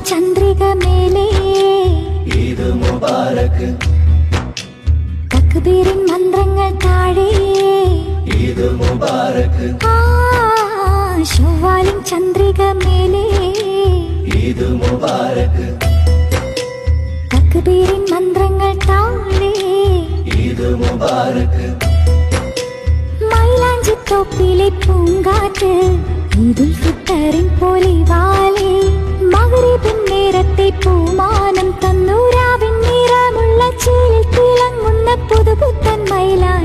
ചന്ദ്രിക മേലേ ഈദ് മുബാരക്. തക്ബീറിൻ മന്ത്രങ്ങൾ താഴെ ഈദ് മുബാരക്. ശവ്വാലിൻ ചന്ദ്രിക മേലേ ഈദ് മുബാരക്. തക്ബീറിൻ മന്ത്രങ്ങൾ താഴെ ഈദ് മുബാരക്. മൈലാഞ്ചിത്തോപ്പിലെ പൂങ്കാറ്റ് ഈദുൽ ഫിത്തറിൻ പൊലിവാലേ മഗ്‌രിബിൻ നേരത്തെ പൂമാനം തന്നൂരാവിൻ നിറമുള്ള ചേലിൽ തിളങ്ങുന്ന പുതുപുത്തൻ മൈലാഞ്ചി